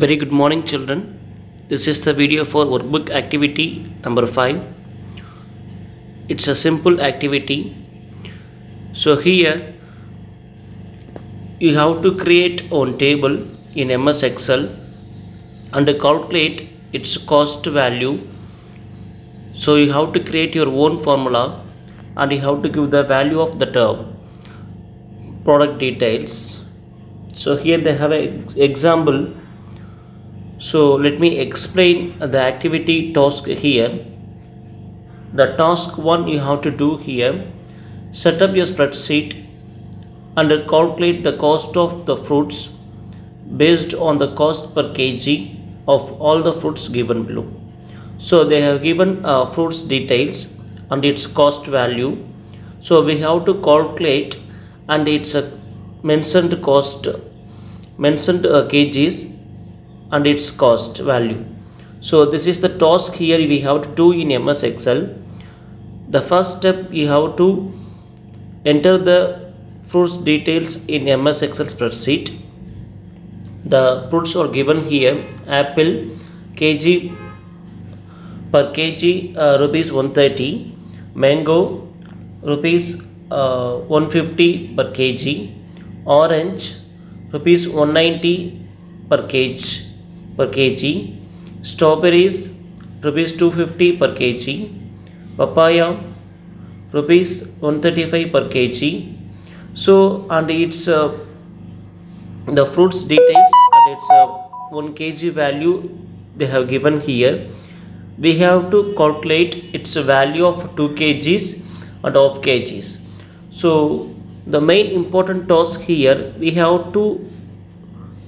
Very good morning, children. This is the video for workbook activity number 5. It's a simple activity. So here you have to create one table in MS Excel and calculate its cost value. So you have to create your own formula and you have to give the value of the product details. So here they have an example. So let me explain the activity task here. The task 1 you have to do here, set up your spreadsheet and calculate the cost of the fruits based on the cost per kg of all the fruits given below. So they have given fruits details and its cost value. So we have to calculate and it's a mentioned cost, mentioned kgs and its cost value. So this is the task here we have to do in MS Excel. The first step, you have to enter the fruits details in MS Excel spreadsheet. The fruits are given here: apple kg per kg rupees 130, mango rupees 150 per kg, orange rupees 190 per kg, strawberries rupees 250 per kg, papaya rupees 135 per kg. So and it's the fruits details and it's 1 kg value they have given here. We have to calculate its value of 2 kgs and half kgs. So the main important task here, we have to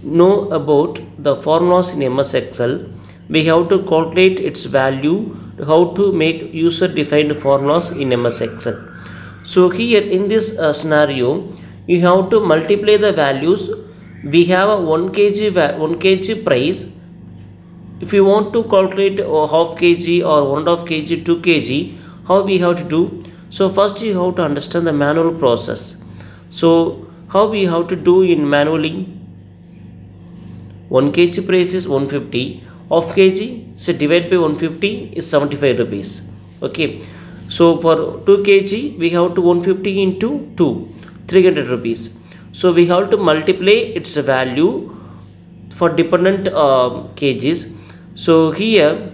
know about the formulas in MS Excel. We have to calculate its value, how to make user defined formulas in MS Excel. So here in this scenario, you have to multiply the values. We have a 1 kg price. If you want to calculate half kg or 1.5 kg, 2 kg, how we have to do? So first you have to understand the manual process. So how we have to do in manually? 1 kg price is 150, half kg, so divide by 150 is 75 rupees. Okay, so for 2 kg we have to 150 into 2, 300 rupees. So we have to multiply its value for dependent kgs. So here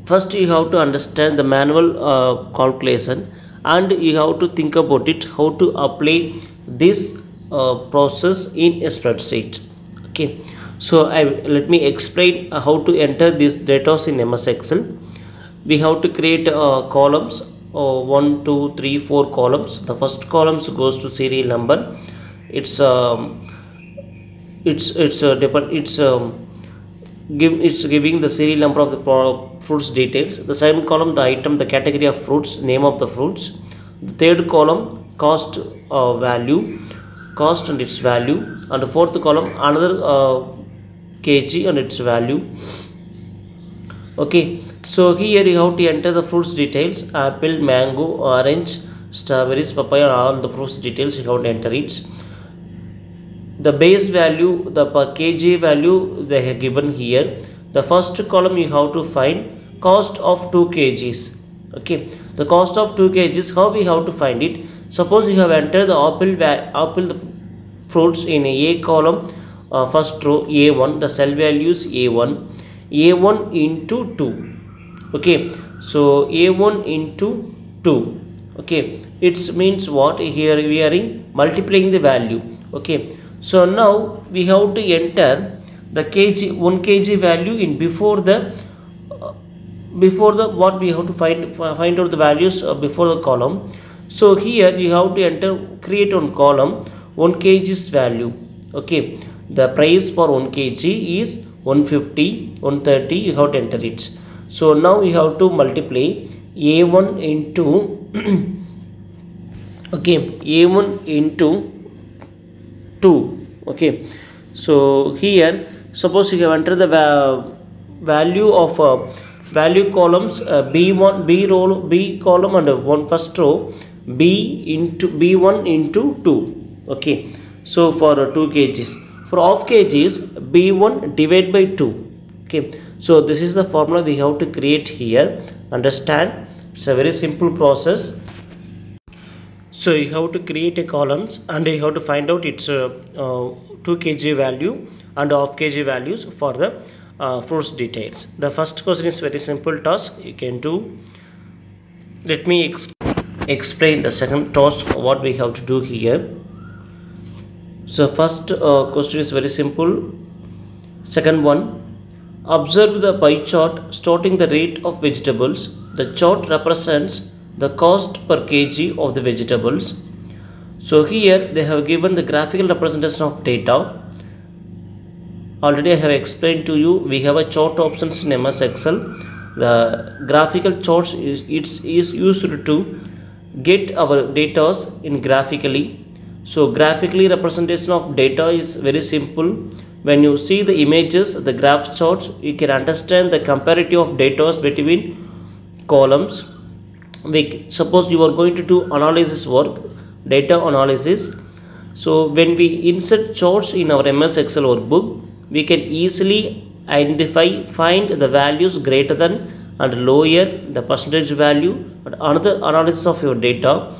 first you have to understand the manual calculation and you have to think about it, how to apply this process in a spreadsheet. Okay, so let me explain how to enter these data in MS Excel. We have to create columns, 1, 2, 3, 4 columns. The first columns goes to serial number. It's giving the serial number of the fruits details. The second column, the item, the category of fruits, name of the fruits. The third column, cost value, cost and its value, and the fourth column another kg and its value. Okay, so here you have to enter the fruits details: apple, mango, orange, strawberries, papaya, all the fruits details you have to enter it. The base value, the per kg value they have given here. The first column you have to find cost of 2 kgs. Okay, the cost of 2 kgs, how we have to find it? Suppose you have entered the apple fruits in a column, first row A1, the cell values A1 into 2. Okay, so A1 into 2. Okay, it means what? Here we are multiplying the value. Okay, so now we have to enter the 1 kg value in before the what we have to find out the values before the column. So here you have to enter, create one column 1 kg's value. Okay, the price for 1 kg is 150, 130, you have to enter it. So now you have to multiply A1 into okay, A1 into 2. Okay, so here suppose you have entered the value of value columns, B column and first row B1 into 2. Okay, so for 2 kgs, For half kg is B1 divided by 2. Okay, so this is the formula we have to create here. Understand, it's a very simple process. So you have to create a columns and you have to find out its 2 kg value and half kg values for the fruits details. The first question is very simple task you can do. Let me explain the second task what we have to do here. So first question is very simple. Second one, observe the pie chart starting the rate of vegetables. The chart represents the cost per kg of the vegetables. So here they have given the graphical representation of data. Already I have explained to you, we have a chart options in MS Excel. The graphical charts is used to get our data in graphically. So graphically representation of data is very simple. When you see the images, the graph charts, you can understand the comparative of data between columns. Suppose you are going to do analysis work, data analysis. So when we insert charts in our MS Excel workbook, we can easily identify, find the values greater than and lower, the percentage value and another analysis of your data.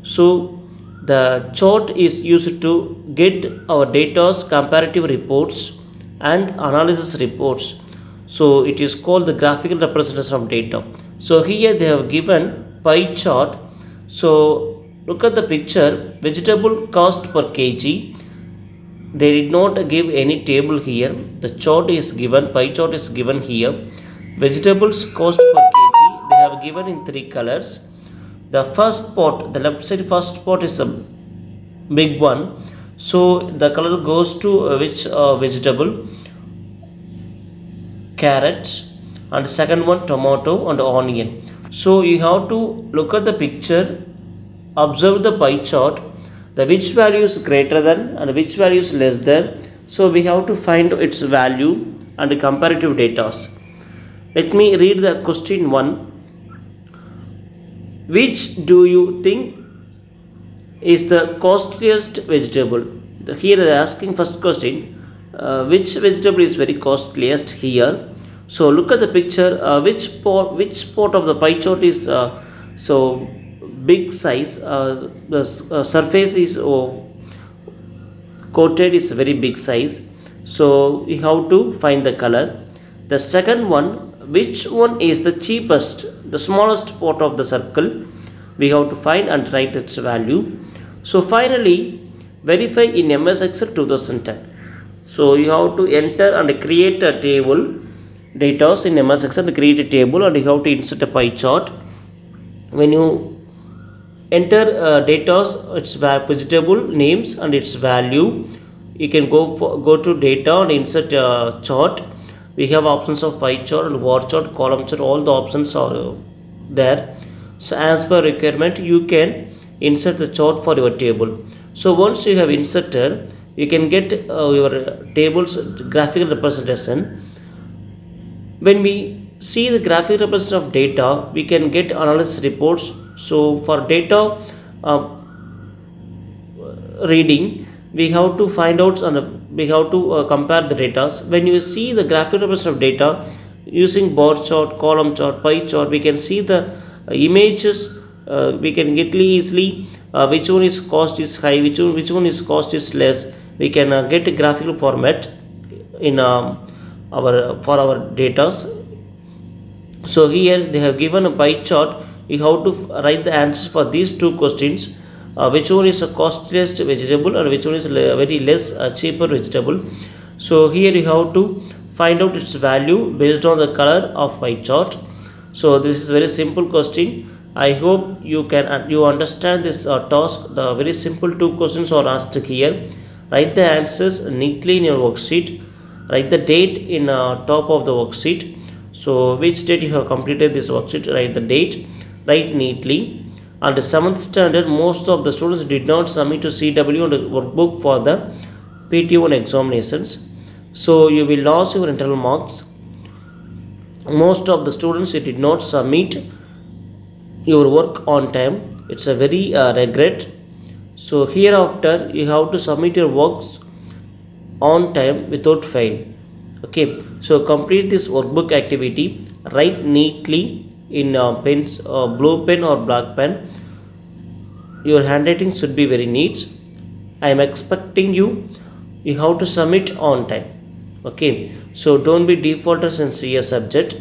So the chart is used to get our data's comparative reports and analysis reports. So it is called the graphical representation of data. So here they have given pie chart. So look at the picture, vegetable cost per kg. They did not give any table here. The chart is given, pie chart is given here. Vegetables cost per kg they have given in 3 colors. The first pot, the left side first pot is a big one. So the color goes to which vegetable? Carrots. And second one tomato and onion. So you have to look at the picture, observe the pie chart, the which value is greater than and which value is less than. So we have to find its value and comparative data. Let me read the question 1. Which do you think is the costliest vegetable? Here they are asking first question, which vegetable is very costliest here. So look at the picture, which part of the pie chart is so big size, the surface is coated is very big size. So you have to find the color. The second one, which one is the cheapest, the smallest part of the circle, we have to find and write its value. So finally verify in MS Excel 2010. So you have to enter and create a table, data in MS Excel, create a table and you have to insert a pie chart. When you enter data, its vegetable names and its value, you can go to data and insert chart. We have options of pie chart and bar chart, column chart, all the options are there. So as per requirement you can insert the chart for your table. So once you have inserted, you can get your table's graphical representation. When we see the graphic representation of data, we can get analysis reports. So for data reading, we have to find out and we have to compare the data. When you see the graphic representation of data using bar chart, column chart, pie chart, we can see the images. We can get easily which one is cost is high, which one is cost is less. We can get a graphical format in for our data. So here they have given a pie chart. You have to write the answers for these 2 questions. Which one is a costliest vegetable and which one is very less cheaper vegetable. So here you have to find out its value based on the color of pie chart. So this is very simple question. I hope you understand this task. The very simple 2 questions are asked here. Write the answers neatly in your worksheet. Write the date in top of the worksheet. So which date you have completed this worksheet, write the date, write neatly. And 7th standard, most of the students did not submit to CW and workbook for the PT1 examinations. So you will lose your internal marks. Most of the students did not submit your work on time. It's a very regret. So hereafter you have to submit your works on time without fail. Okay, so complete this workbook activity. Write neatly in blue pen or black pen. Your handwriting should be very neat. I am expecting you have to submit on time. Okay, so don't be defaulters in CS subject.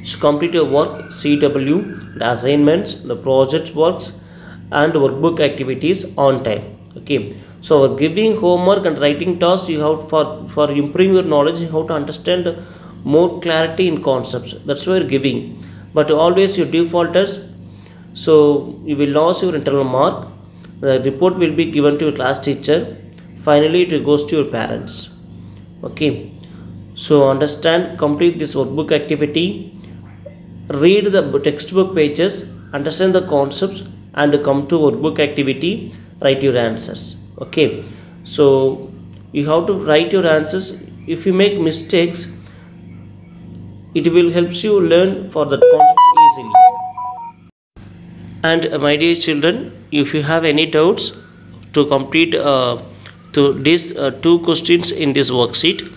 So complete your work, CW, the assignments, the project works and workbook activities on time. Okay, so giving homework and writing tasks, you have for improving your knowledge, you have to understand more clarity in concepts. That's why you're giving. But always your defaulters, so you will lose your internal mark. The report will be given to your class teacher. Finally it goes to your parents. Okay, so understand, complete this workbook activity, read the textbook pages, understand the concepts and come to workbook activity, write your answers. Okay, so you have to write your answers. If you make mistakes, it will helps you learn for the concepts easily. And my dear children, if you have any doubts to complete to these two questions in this worksheet,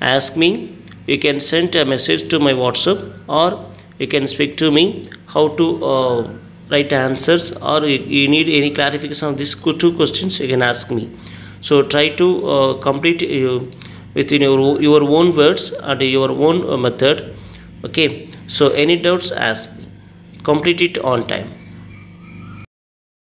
ask me. You can send a message to my WhatsApp, or you can speak to me how to write answers, or you need any clarification of these two questions, you can ask me. So try to complete within your own words and your own method. Okay, so any doubts, ask me. Complete it on time.